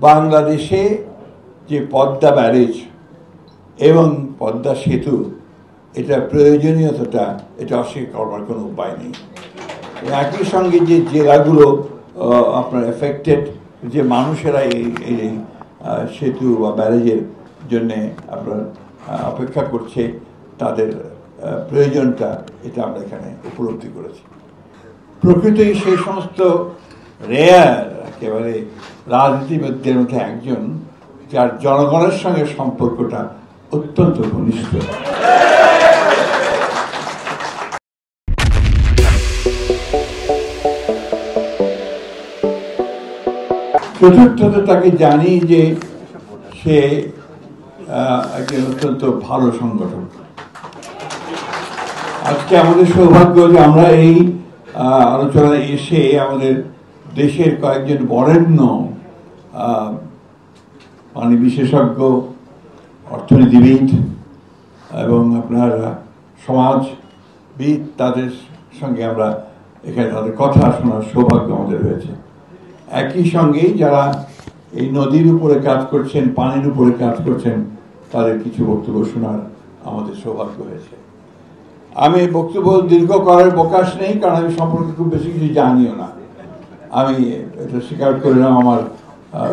বাংলাদেশে যে পদ্মা ব্যারেজ এবং পদ্মা সেতু এটা প্রয়োজনীয়তাটা এটা অস্বীকার করবার কোনো উপায় নেই। একই সঙ্গে যে জেলাগুলো আপনার এফেক্টেড, যে মানুষেরা এই সেতু বা ব্যারেজের জন্যে আপনার অপেক্ষা করছে, তাদের প্রয়োজনটা এটা আমরা এখানে উপলব্ধি করেছি। প্রকৃতই সেই সমস্ত রেয়ার একেবারে রাজনীতিবিদদের মধ্যে একজন যার জনগণের সঙ্গে সম্পর্কটা অত্যন্ত ঘনিষ্ঠ। চতুর্থত তাকে জানি যে সে একজন অত্যন্ত ভালো সংগঠক। আজকে আমাদের সৌভাগ্য যে আমরা এই আলোচনায় এসে আমাদের দেশের কয়েকজন বরেণ্য মানে বিশেষজ্ঞ, অর্থনীতিবিদ এবং আপনার সমাজবিদ, তাদের সঙ্গে আমরা এখানে তাদের কথা শোনার সৌভাগ্য আমাদের হয়েছে। একই সঙ্গে যারা এই নদীর উপরে কাজ করছেন, পানির উপরে কাজ করছেন, তাদের কিছু বক্তব্য শোনার আমাদের সৌভাগ্য হয়েছে। আমি বক্তব্য দীর্ঘ করার অবকাশ নেই, কারণ আমি সম্পর্কে খুব বেশি কিছু জানিও না। আমি এটা স্বীকার করলাম, আমার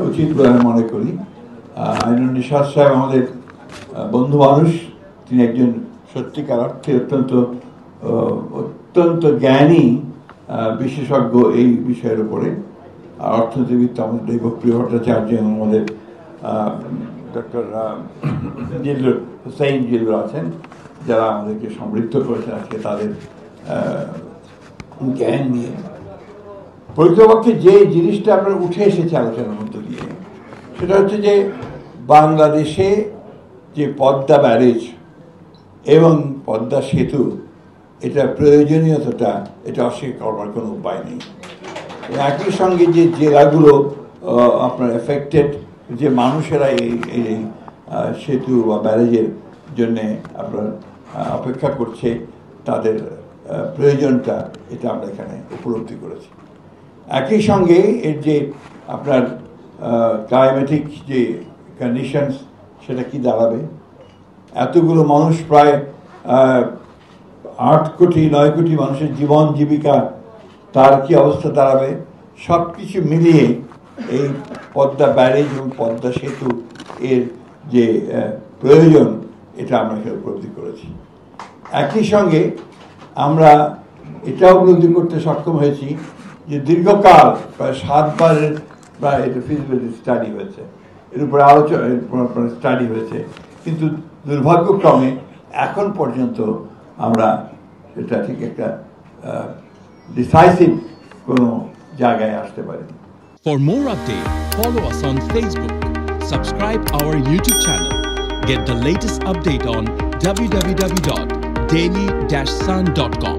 উচিত বলে আমি মনে করি। আইনুল নিশাত সাহেব আমাদের বন্ধু মানুষ, তিনি একজন সত্যিকার অর্থে অত্যন্ত জ্ঞানী বিশেষজ্ঞ এই বিষয়ের উপরে। আর অর্থনীতিবিদ আমাদের এই প্রিয় ভট্টাচার্য, আমাদের ডক্টর হুসাইন জিল্লু আছেন, যারা আমাদেরকে সমৃদ্ধ করেছেন আজকে তাদের জ্ঞান নিয়ে। প্রকৃতপক্ষে যে জিনিসটা আপনার উঠে এসেছে আলোচনার মধ্যে দিয়ে, সেটা হচ্ছে যে বাংলাদেশে যে পদ্মা ব্যারেজ এবং পদ্মা সেতু এটা প্রয়োজনীয়তাটা এটা অস্বীকার করবার কোনো উপায় নেই। একই সঙ্গে যে জেলাগুলো আপনার এফেক্টেড, যে মানুষেরা এই সেতু বা ব্যারেজের জন্যে আপনার অপেক্ষা করছে, তাদের প্রয়োজনটা এটা আমরা এখানে উপলব্ধি করেছি। একই সঙ্গে এর যে আপনার ক্লাইমেটিক যে কন্ডিশনস, সেটা কি দাঁড়াবে, এতগুলো মানুষ, প্রায় 8 কোটি 9 কোটি মানুষের জীবন জীবিকা, তার কি অবস্থা দাঁড়াবে, সব কিছু মিলিয়ে এই পদ্মা ব্যারেজ এবং পদ্মা সেতু এর যে প্রয়োজন এটা আমরা এখানে উপলব্ধি করেছি। একই সঙ্গে আমরা এটা উপলব্ধি করতে সক্ষম হয়েছি যে দীর্ঘকাল প্রায় 7 বারের প্রায় এটা ফিজিবিলিটি স্টাডি হয়েছে, এর উপরে আলোচনা স্টাডি হয়েছে, কিন্তু দুর্ভাগ্যক্রমে এখন পর্যন্ত আমরা এটা ঠিক একটা ডিসাইসিভ কোনো জায়গায় আসতে পারি। For more updates, follow us on Facebook, subscribe our YouTube channel, get the latest update on www.daily-sun.com.